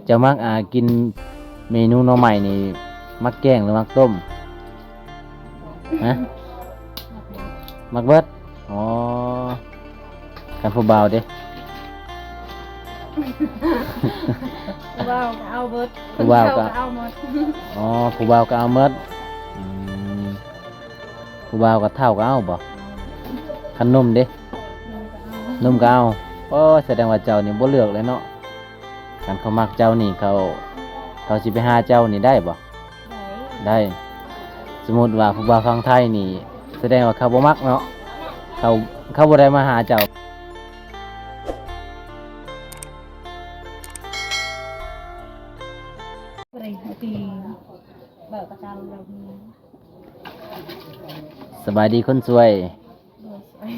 จะมักกินเมนูหน่อไม้นี่มักแกงหรือมักต้มฮะมักเบิดอ๋อกันผู้บ่าวเด้ ผู้บ่าวก็เอาเบิด ผู้บ่าวก็ เอาหมด อ๋อผู้บ่าวก็เอาเมดอืมผู้บ่าวก็เท่าก็เอาบ่ขนมเด้นมก็เอาโอ้แสดงว่าเจ้านี่บ่เลือกเลยเนาะกันเขามักเจ้านี่เขาสิไปหาเจ้านี่ได้บ่ได้ สมมุติว่าผู้บ่าวฟังไทยนี่แสดงว่าเขาบ่มักเนาะเขาบ่ได้มาหาเจ้าอะไรตีแบบประจำเรา สบายดีคนสวย โดยสวย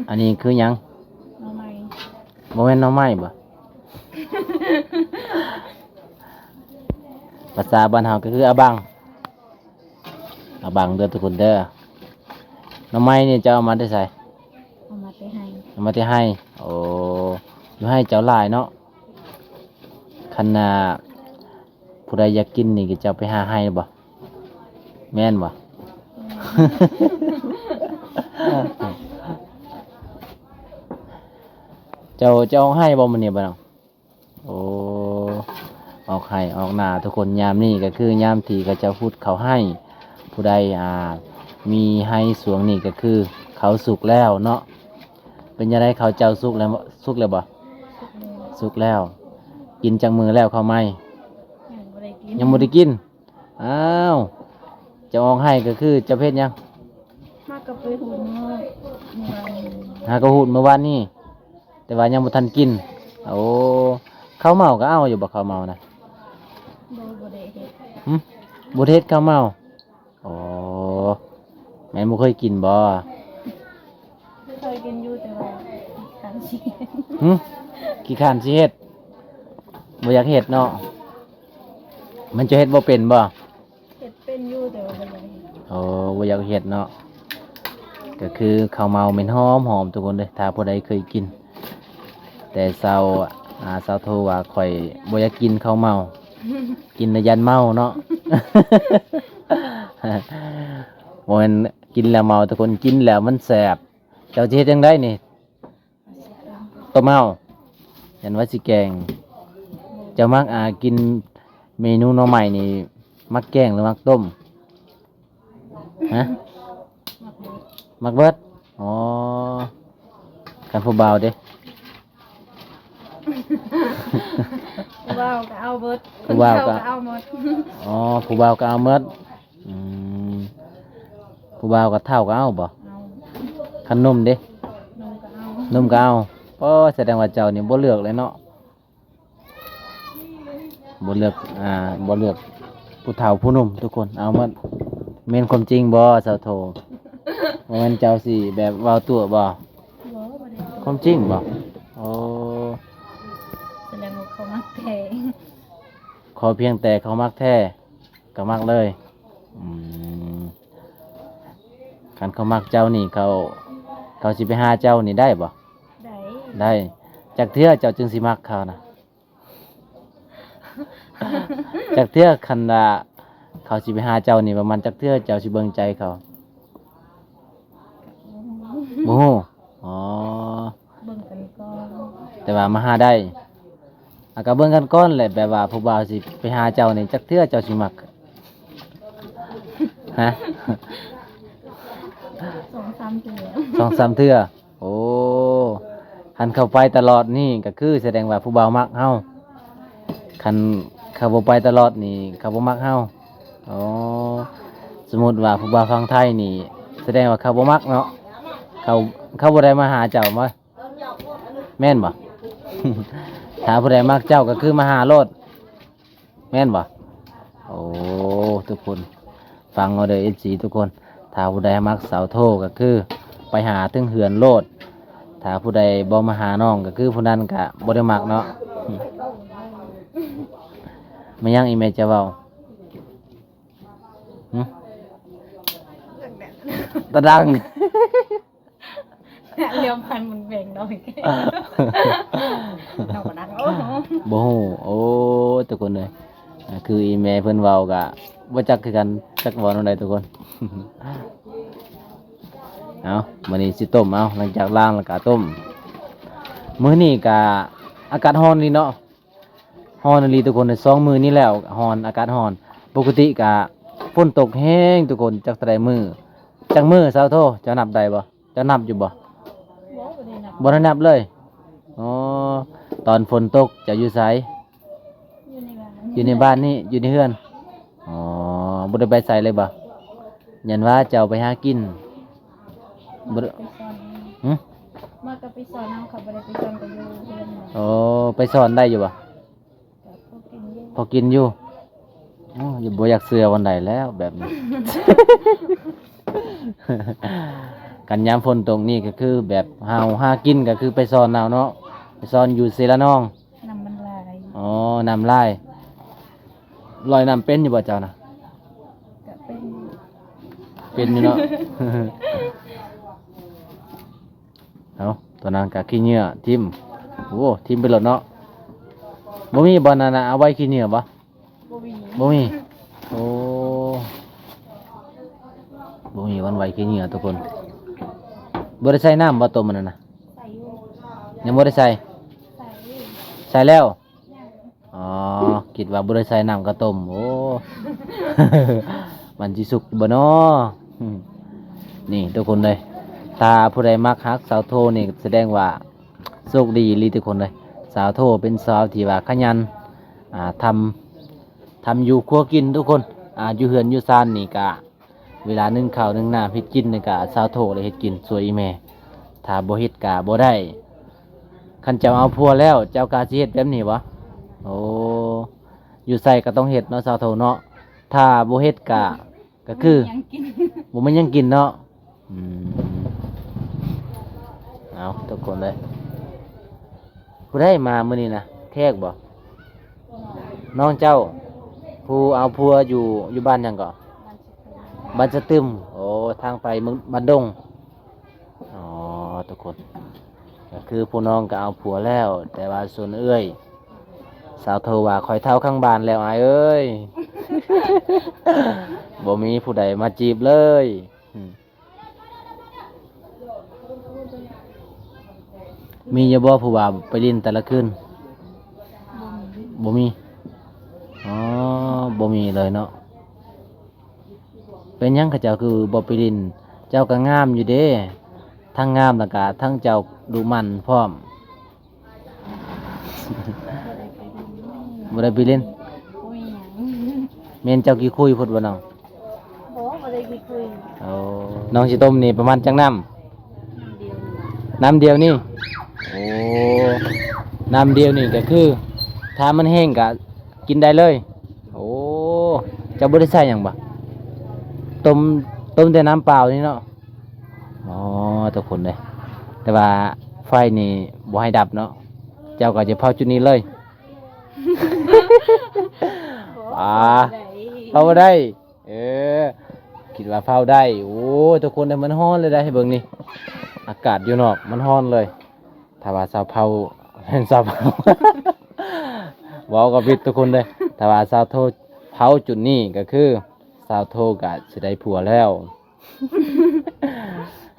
อันนี้คือหยัง น้องใหม่ บ่แม่นหน่อไม้บ่ ภาษาบ้านเฮาก็คืออะบังอะบังเด้อทุกคนเด้อหน่อไม้นี่เจ้าเอามาได้ไส เอามาไปให้ เอามาที่ให้โอ้อยู่ให้เจ้าหลายเนาะคันผู้ใดอยากกินนี่ก็เจ้าไปหาให้บ่แม่นบ่ เจ้าเอาให้บ่มื้อนี้บ่น้องโอ้ออกให้ออกหน้าทุกคนยามนี้ก็คือยามที่ก็เจ้าพูดเขาให้ผู้ใดมีให้สวงนี่ก็คือเขาสุกแล้วเนาะเป็นยังไงเขาเจ้าสุกแล้วบ่ สุกแล้ว กินจังมือแล้วเขาไม่ ยังบ่ได้กิน ยังบ่ได้กินอ้าวเจะออกให้ก็คือเจะเพศยัง มากกับไปหูเมื่อวัน หากระหูดเมื่อวานนี้แต่ว่ายังบ่ทันกินโอ้ข้าวเมาก็เอาอยู่บ่ข้าวเมานะ โดยบ่ได้เฮ็ด หึบ่เทศข้าวเมาโอ้แม่นบ่เคยกินบ่ เคยกินอยู่แต่ว่าทานชี หึขี้ข้านสิเฮ็ดบ่อยากเฮ็ดเนาะมันจะเฮ็ดบ่เป็นบ่ เฮ็ดเป็นอยู่แต่ว่าบ่ได้เฮ็ด โอ้บ่อยากเฮ็ดเนาะก็คือข้าวเมาเหม็นหอมทุกคนเลยถ้าผู้ใดเคยกิน แต่เช้าเช้าโทรว่าข่อยบ่อยากกินข้าวเมา กินแล้วยันเมาเนาะ บ่แม่นกินแล้วเมาทุกคนกินแล้วมันแสบเจ้าสิเฮ็ดจังไดนี่ต้มเมายันว่าสิแกงเจ้ามักกินเมนูหน่อไม้นี่มักแกงหรือมักต้มฮะ มักเบิด มักเบิดอ๋อกันผู้บ่าวเด้ ผู้บ่าวก็เอาเบิด ผู้บ่าวก็ เอาหมด อ๋อผู้บ่าวก็เอาเมดอืมผู้บ่าวก็เท่าก็เอาบ่ เอา ขนมเด้ นมก็เอา นมก็เอาก็แสดงว่าเจ้านี่บ่เลือกเลยเนาะบ่เลือกบ่เลือกผู้เฒ่าผู้หนุ่มทุกคนเอาหมดแม่นความจริงบ่สาวโทบ่แม่นเจ้าสิแบบเว้าตัวบ่ บ่บ่ได้ ความจริงบ่โอ้ แสดงว่าเขามักแพง ขอเพียงแต่เขามักแท้ก็มักเลยอืมคันเขามักเจ้านี่เขาสิไปหาเจ้านี่ได้บ่ ได้ ได้จากเทื่อเจ้าจึงสิมักเขานะ จากเทื่อคันเขาสิไปหาเจ้านี่ประมาณจากเทื่อเจ้าสิเบิ่งใจเขาโอ้โหอ๋อ เบิ่งกันก่อน แต่ว่ามาหาได้ก็เบิ่งกันก่อนแหละแบบว่าผู้บ่าวสิไปหาเจ้านี่จากเทื่อเจ้าสิมัก ฮะ 2-3เดือน สองสามเทื่อโอ้คันเข้าไปตลอดนี่ก็คือแสดงว่าผู้บ่าวมักเฮาคันเขาบ่ไปตลอดนี่เขาบ่มักเฮาอ๋อสมมุติว่าผู้บ่าวฟังไทยนี่ แสดงว่าเขาบ่มักเนาะเขาบ่ได้มาหาเจ้ามาแม่นบ่ ถ้าผู้ใดมักเจ้าก็คือมาหาโลดแม่นบ่โอ้ทุกคนฟังเอาเด้อ FC ทุกคนถ้าผู้ใดมักสาวโทก็คือไปหาถึงเหือนโลดถ้าผู้ใดบ่มาหาน้องก็คือผู้นั้นก็บ่ได้มักเนาะ ไม่ยังอีเมลจะเว้าหึตะดัง เลี้ยวพันมันเบ่งเราอีกเราก็ดังโอ้โห บ่ฮู้โอ้ ทุกคนเลยคืออีแม่เพิ่นเว้าก็บ่จักคือกันจักเว้าแนวใดทุกคน เอามื้อนี้สิต้มเอาหลังจากล้างแล้วก็ต้มมื้อนี้ก็อากาศร้อนนี่เนาะร้อนอีหลีทุกคนใน2มื้อนี้แล้วร้อนอากาศร้อนปกติก็ฝนตกแฮงทุกคนจักเท่าใดมื้อจักมื้อเช้าโทเจ้านับได้บ่เจ้านับอยู่บ่ บ่ได้นับ บ่ได้นับเลยอ๋อตอนฝนตกเจ้าอยู่ไส อยู่ในบ้าน อยู่ในบ้านนี่อยู่ในเฮือนอ๋อบ่ได้ไปไสเลยบ่ยันว่าเจ้าไปหากินบ่ได้ ไปสอน หึ มาก็ไปสอนน้ำเขาบ่ได้ไปสอนก็อยู่เรียนน่ะ โอ้ไปสอนได้อยู่บ่ ก็พวกกินอยู่ พอกินอยู่อ๋ออย่าบ่อยากเชื่อวันใดแล้วแบบนี้ กันยามฝนตกนี่ก็คือแบบเฮาหากินก็คือไปสอนเอาเนาะไปสอนอยู่เซละนอง น้ำมันลาย อ๋อนำลายลอยน้ำเป็นอยู่บ่เจ้านะ ก็เป็น เป็นอยู่เนาะ เอาตัวนั้นกะขี้เหงื่อทิ่มโอ้ทิ่มไปหลดเนาะบ่มีบ่นั่นน่ะเอาไว้ขี้เหงื่อบ่ บ่มี บ่มีโอ้บ่มีวันไว้ขี้เหงื่อทุกคนบ่ได้ใส่น้ำบ่ต้มมันนั่นน่ะ ใส่อยู่ ยังบ่ได้ใส่ ใส่อยู่ ใส่แล้ว ยัง อ๋อคิดว่าบ่ได้ใส่น้ำก็ต้มโอ้ มันสิสุกบ่เนาะอืมนี่ทุกคนเลยถ้าผู้ใดมักฮักสาวโทนี่แสดงว่าโชคดีอีหลีทุกคนเลยสาวโทเป็นสาวที่ว่าขยันทำอยู่ครัวกินทุกคนอยู่เฮือนอยู่ซ่านนี่กะเวลานึ่งข้าวนึ่งน้ำเฮ็ดกินนี่กะสาวโทเลยเฮ็ดกินสวยอีแม่ถ้าบ่เฮ็ดกะบ่ได้คันเจ้าเอาผัวแล้วเจ้ากะสิเฮ็ดแบบนี้บ่โอ้อยู่ใส่ก็ต้องเฮ็ดเนาะสาวโทเนาะถ้าบ่เฮ็ดก็คือ ยังกิน บ่มันยังกินเนาะอืมเอาทุกคนเลยผู้ได้มามื้อนี้นะแขกบ่น้องเจ้า ผู้เอาผัวอยู่บ้านหยังก่อบ้านสะตึมโอ้ทางไปเมืองบ้านดงอ๋อทุกคนก็คือผู้น้องก็เอาผัวแล้ว แต่ว่าส่วนเอ้ยสาวโทว่าคอยเท่าข้างบ้านแล้วอายเอ้ย บ่มีผู้ใดมาจีบเลยอืมมีอย่าบ่ผู้ว่าไปดินแต่ละคืนบ่มีอ๋อบ่มีเลยเนาะเป็นหยังเขาเจ้าคือบ่ไปดิน เจ้าก็งามอยู่เด้ทั้งงามแล้วก็ทั้งเจ้าดูมันพร้อม บ่ได้ไปเล่น โอ้ยหยัง แม่นเจ้ากี่คุยพุ่นบ่น้อง บ่ได้คุย เอาน้องสิต้มนี่ประมาณจังน้ำ น้ำเดียวนี่ น้ำเดียวนี่โอ้น้ำเดียวนี่ก็คือ ถ้ามันแห้งก็กินได้เลย โอ้เจะบ่ได้ใส่หยังบ่ต้มแต่น้ำเปล่านี่เนาะอ๋อทุกคนเลยแต่ว่าไฟนี่บ่ให้ดับเนาะเจ้าก็จะเผาจุดนี้เลย อ่า ได้ เผาบ่ได้ เออคิดว่าเผาได้โอ้ทุกคนเนี่ยมันร้อนเลยได้ให้เบิ่งนี่อากาศอยู่นอกมันร้อนเลยถ้าว่าสาวเผา เป็นสาวเผา เว้ากับบิดทุกคนเลยถ้าว่าสาวโทเผาจุดนี้ก็คือสาวโทก็สิได้ผัวแล้ว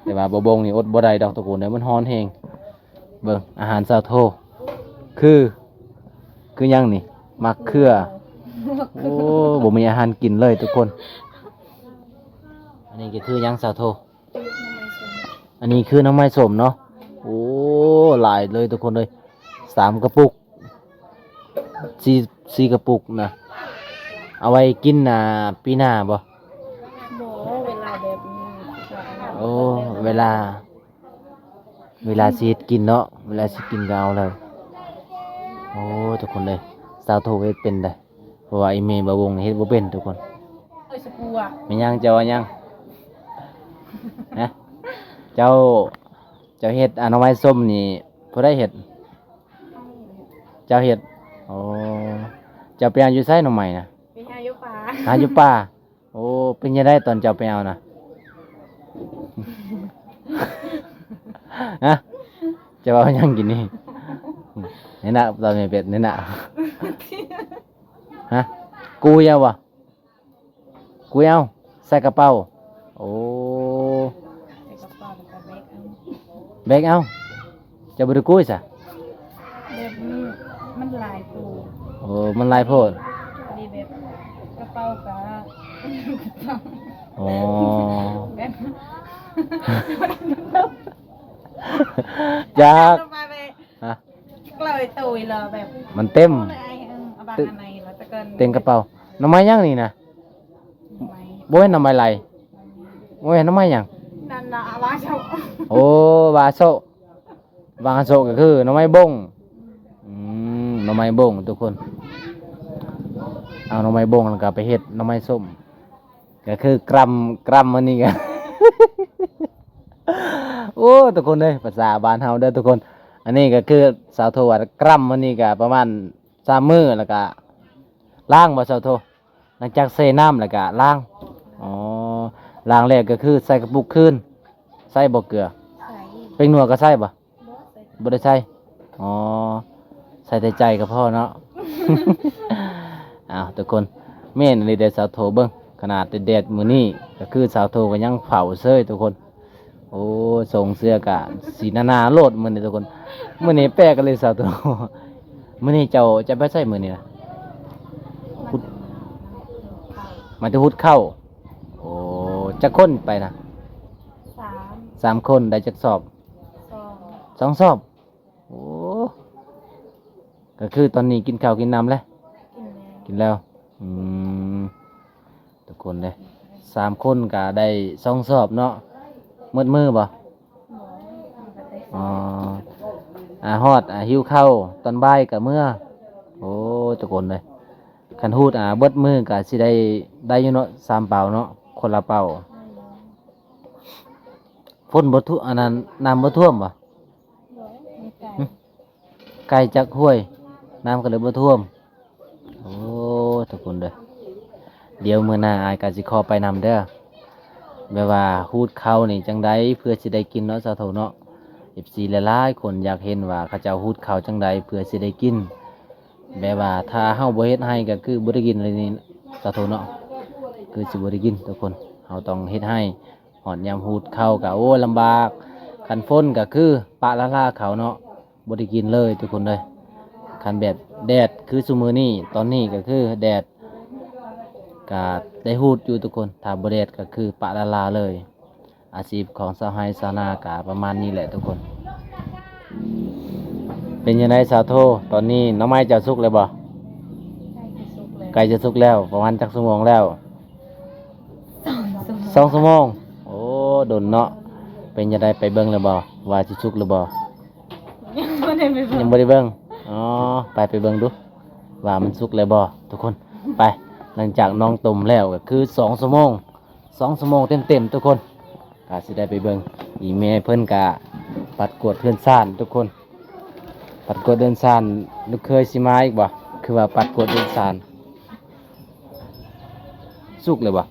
แต่ว่าบ่บงนี่อดบ่ได้ดอกทุกคนเด้อมันร้อนแฮงเบิ่งอาหารสาวโทคือหยังนี่มักเขือโอ้บ่มีอาหารกินเลยทุกคน อันนี้ก็คือหยังสาวโท อันนี้คือน้ำไม้ส้มเนาะ โอ้หลายเลยทุกคนเลย3กระปุกสี่กระปุกนะเอาไว้กินปีหน้าบ่ บ่เวลาแบบนี้ โอ้เวลาสิเฮ็ดกินเนาะเวลาสิกินก็เอาเลยโอ้ทุกคนเลยสาวโทเฮ็ดเป็นได้เพราะว่าไอ้เมย์บ่วงนี่เฮ็ดบ่เป็นทุกคน เอ้ยสกูอ่ะ แม่นยังเจ้าว่ายังนะเจ้าเฮ็ดน้ำไม้ส้มนี่ผู้ใดเฮ็ดเจ้าเฮ็ดโอ้เจ้าไปเอาอยู่ไสหน่อไม้นะ ไปหาอยู่ป่า หาอยู่ป่าโอ้เป็นยังไงตอนเจ้าไปเอานะ ฮะเจ้าเอายังกินนี่นี่นะตอนนี้เป็ดนี่นะ กุยเอาวะกุยเอาใส่กระเป๋าโอ้ ใส่กระเป๋าแล้วก็แบแบกเอากเอาจะบ่ได้กุยซะแบบนี้มันหลายตัว โอ้มันหลายโพด ดีแบบกระเป๋ากับ อ๋อ แบบ อยาก มาไป ฮะ กลอยตุยเลยแบบ มันเต็ม เอาบางอันไหนแล้วจะเกิน เต็มกระเป๋าหน้ำไม้ยังนี่นะ ไว้ บ่เห็นหน้ำไม้ไหลบ่เห็นหน้ำไม้ยัง นั่นน่ะเอาวางเฉา โอ้บาโซบางโซก็คือหน้ำไม้บงหน้ำไม้บงทุกคนเอาหน้ำไม้บงแล้วก็ไปเฮ็ดหน้ำไม้ส้มก็คือกรัมมันนี่กัน โอ้ทุกคนเลยภาษาบ้านเฮาเด้อทุกคน อันนี้ก็คือสาวโทว่ากรัมมันนี่ก็ประมาณ3 มื้อแล้วก็ล้างบ่สาวโทหลังจากเซน้ำแล้วก็ล้างอ๋อล้างแรกก็คือใส่กระปุกคืนใส่บ่เกลือ ใส่ เป็นนัวก็ใส่บ่ บ่ใส่ บ่ได้ใส่อ๋อใส่แต่ใจก็พอเนาะ อ้าวทุกคนแม่นเลยเด้อสาวโทเบิ่งขนาดแดดๆมื้อนี้ก็คือสาวโทก็ยังเผาเซยทุกคนโอ้ส่งเสื้อกะสีนาโลดมื้อนี้ทุกคนมื้อนี้แปลกกันเลยสาวโท มื้อนี้เจ้าจะไปใส่มื้อนี้นะ พุด มันจะหุดเข้าโอ้จักคนไปนะ สาม 3 คนได้จักสอบ สอง 2 สอบโอ้ก็คือตอนนี้กินข้าวกินน้ำแล้ว กินแล้ว กินแล้วทุกคนเลย3 คนก็ได้2 สอบเนาะมืดมือบ่ หมอมันก็ได้ อ๋อฮอดหิวข้าวตอนบ่ายก็เมื่อโอ้ทุกคนเลยคันฮูดเบิดมือก็สิได้อยู่เนาะ3 เป่าเนาะคนละเป่าฝนบ่ท่วมอันนั้นน้ำบ่ท่วมบ่ มีไก่ ไกลจากห้วยน้ำก็เลยบ่ท่วมโอ้ทุกคนเลยเดี๋ยวมื้อหน้าอายก็สิขอไปนำเด้อแบบว่าฮูดข้าวนี่จังไดเพื่อสิได้กินเนาะสาธุเนาะ FC หลายๆคนอยากเห็นว่าเขาเจ้าฮูดข้าวจังไดเพื่อสิได้กินแบบว่าถ้าเฮาบ่เฮ็ดให้ก็คือบ่ได้กินเลยนี่สาธุเนาะคือสิบ่ได้กินทุกคนเฮาต้องเฮ็ดให้หอดยามฮูดข้าวก็โอ้ลำบากคันฝนก็คือปะละลาเขาเนาะบ่ได้กินเลยทุกคนเลยคันแบบแดดคือซุมื้อนี้ตอนนี้ก็คือแดดก็ได้ฮูดอยู่ทุกคนถ้าบ่แดดก็คือปะละลาเลย อาชีพของสาวไฮสาวนากาประมาณนี้แหละทุกคน เป็นยังไงสาวโทตอนนี้น้องไม้จะสุกเลยบ่ ไก่จะสุกแล้ว ใกล้จะสุกแล้วประมาณจักชั่วโมงแล้ว 2 ชั่วโมง 2 ชั่วโมงโอ้โดนเนาะเป็นยังไงไปเบิ่งเลยบ่ว่าสิสุกหรือบ่ ยังไม่ได้ไปเบิ่ ยัง งบ่ได้เบิ่งอ๋อไปเบิ่งดูว่ามันสุกแล้วบ่ทุกคนไปหลังจากน้องต้มแล้วก็คือ2 ชั่วโมง2 ชั่วโมงเต็มๆทุกคนก็สิได้ไปเบิ่งอีแม่เพิ่นก็ปัดกวาดเพื่อนซ่านทุกคน ปัดกวาดเดินซานลูกเคยสิมาอีกบ่คือว่าปัดกวาดเดินซานสุกเลยบ่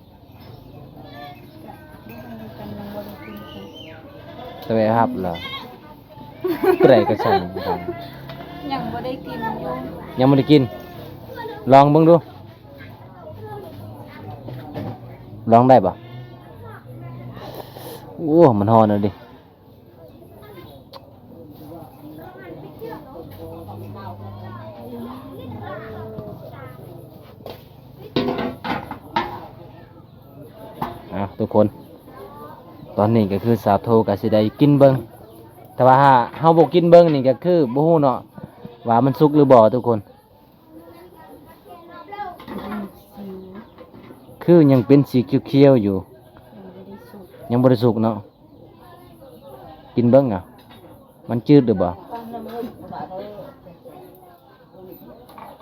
ตะเวครับเหรอเปรก็ช่างเหมือนกัน ยังไม่ได้กินอยู่ ยังไม่ได้กิน ลองเบิ่งดู ลองได้บ่โอ้มันฮ้อนเอาดิทุกคน ตอนนี้ก็คือสาวโทก็สิได้กินเบิ่งแต่ว่าเฮาบ่กินเบิ่งนี่ก็คือบ่ฮู้เนาะว่ามันสุกหรือบ่ทุกคน คือยังเป็นสีเขียวๆอยู่ ยังบ่ได้สุกเนาะกินเบิ่งอ่ะมันจืดหรือบ่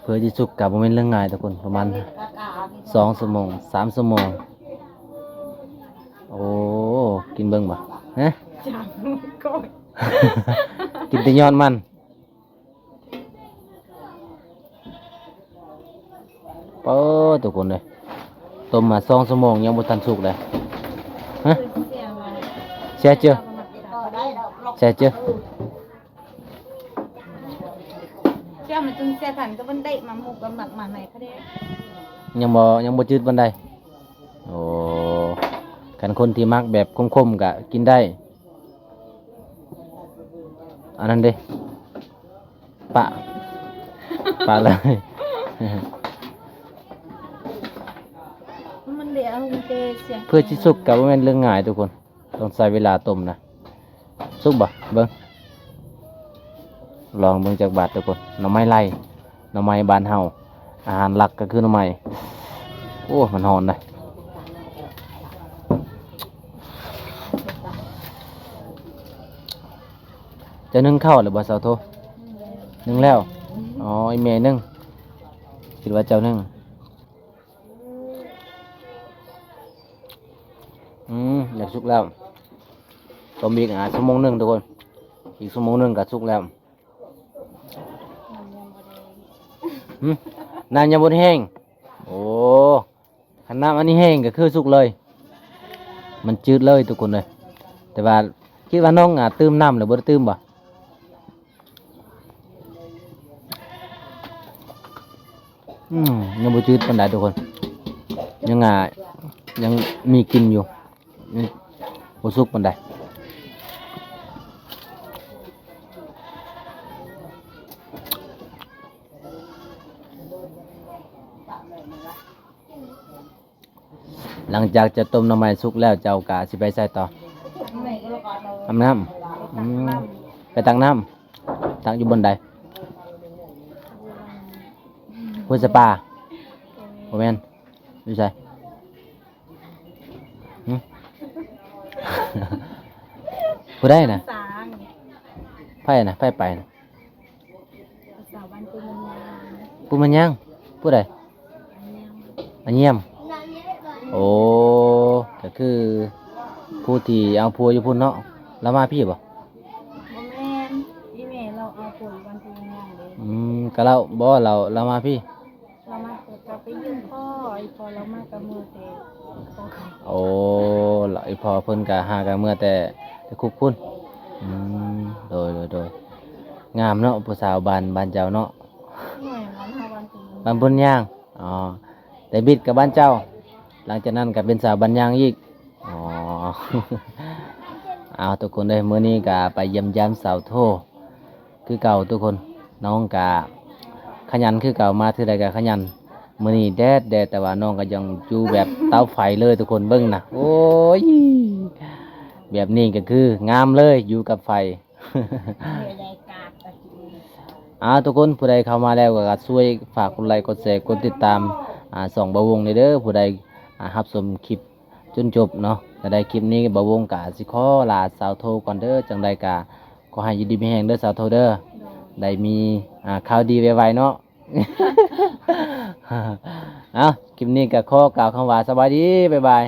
เพื่อสิสุกก็บ่แม่นเรื่องง่ายทุกคนประมาณ2 ชั่วโมง3 ชั่วโมงโอ้กินเบิ่งบ่ฮะ จับก้อย กินแต่ยอดมันเป้อทุกคนเลยต้มมา2 ชั่วโมงยังบ่ทันสุกเลยฮะแช่เจือแช่เจือ Cho mà chúng xe thành cái vấn đề mà một cái mặt mà này cái đấy ยังบ่จืดปานใดโอ้คันคนที่มักแบบคมๆก็กินได้อันนั้นเด้ปะปะเลย มันเดี๋ยวมันเตะเสียง เพื่อที่สุกกับว่าแม่นเรื่องง่ายทุกคนต้องใช้เวลาต้มนะสุกบ่เบิ่งลองเบิ่งจากบาททุกคนหน่อไม้ไล่หน่อไม้บ้านเฮาอาหารหลักก็คือหน่อไม้โอ้มันหอนนะจะนึ่งข้าวหรือบ่เสาโทนึ่งแล้วอ๋อไอเมย์นึ่งคิดว่าเจ้านึ่งอยากสุกแล้วต้มอีกชั่วโมงหนึงทุกคนอีกชั่วโมงหนึงก็สุกแล้วน้ำยังบดแห้งโอ้ขันน้ำอันนี้แห้งก็คือสุกเลย มันจืดเลยทุกคนเลย แต่ว่าคิดว่าน้องตื้มน้ำหรือบ่ได้ตื้มบ่ยังบ่จืดปานใดทุกคน ยังยังมีกลินอยู่ยังบ่สุกปานใดหลังจากจะต้มหน่อไม้สุกแล้วเจ้ากะสิไปใส่ต่อทำน้ำไปตักน้ำตักอยู่บนใดห้วยสปาโอแมนดูใส่ ผู้ได้นะ สาง ไพ่นะไพ่ไปนะ สาวบ้านปุญญา ผู้มันยังผู้ใดอันเยี่ยมโอ้ก็คือผู้ที่เอาผัวอยู่พุ่นเนาะแล้วมาพี่บ่ บ่แม่นอีเมลเราเอาปุ๋ยบ้านปุญญาเลย ก็เรามาพี่ เรามาเกิดกับไปยืมพ่อไอ้พอเรามากับมือเตะของเขา โอ้ไอพอเพิ่นก็หากันเมื่อแต่คุกพุ่นโดยงามเนาะผู้สาวบ้านเจ้าเนาะ หน่วยมันเฮาบ้านปุญญา บ้านพุ่นย่างอ๋อแต่บิดกับบ้านเจ้า หลังจากนั้นก็เป็นสาวบ้านย่างอีกอ๋อ เอาทุกคนเลยมื้อนี้ก็ไปเยี่ยมยามสาวโทคือเก่าทุกคนน้องก็ขยันคือเก่ามาเท่าใดก็ขยันมื้อนี้แดดแต่ว่าน้องก็ยังอยู่แบบเตาไฟเลยทุกคนเบิ่งนะโอ้ยแบบนี้ก็คืองามเลยอยู่กับไฟ ทุกคนผู้ใดเข้ามาแล้วก็ช่วยฝากกดไลค์กดแชร์กดติดตามส่องบาวงในเด้อผู้ใดรับชมคลิปจนจบเนาะแต่ได้คลิปนี้บาวงกะสิขอลาสาวโทก่อนเด้อจังใดกะขอให้อยู่ดีมีแรงเด้อสาวโทเด้อได้มีข่าวดีไวๆเนาะ เอาคลิปนี้ก็ขอกล่าวคำว่าสบายดีบ๊ายบาย